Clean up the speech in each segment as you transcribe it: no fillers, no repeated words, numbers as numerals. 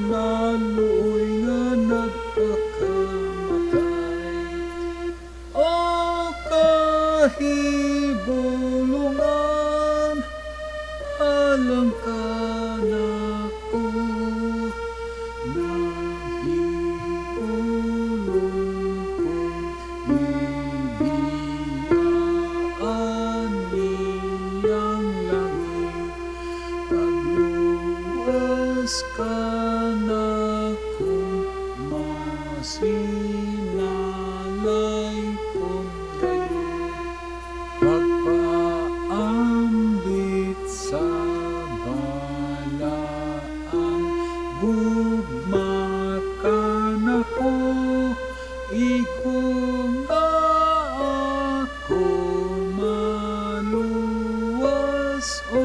naluoy nga nagpakamatay. O kahibulongan, alang ka na ko, nahibulong kong ibiyaan niyang langit. Pagluwas ka na kong masinalay kong gayon. Pagpaambit sa balaang gugma ka na ko, ikong na ako maluwas o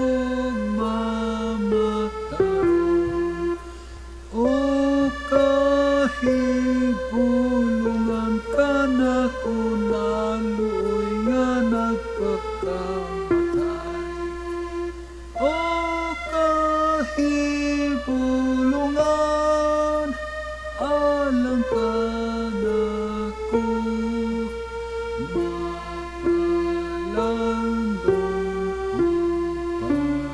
mamataron. O kahibulongan ka na ko, naluoy nga nagpakamatay. O kahibulongan, alang ka na ko, mapalandong kong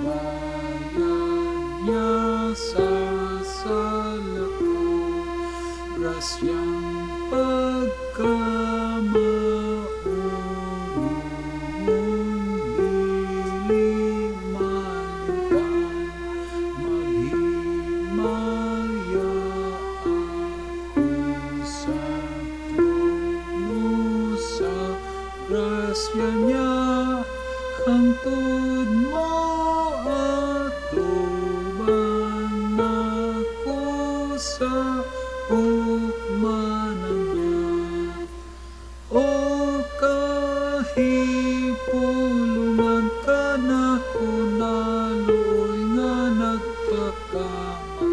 pagbayad niya sa sala ko. Grasyang grasya niya, hangtod mo atuban ako sa hukmanan niya. O kahibulongan ka na ko, naluoy nga nagpakamatay.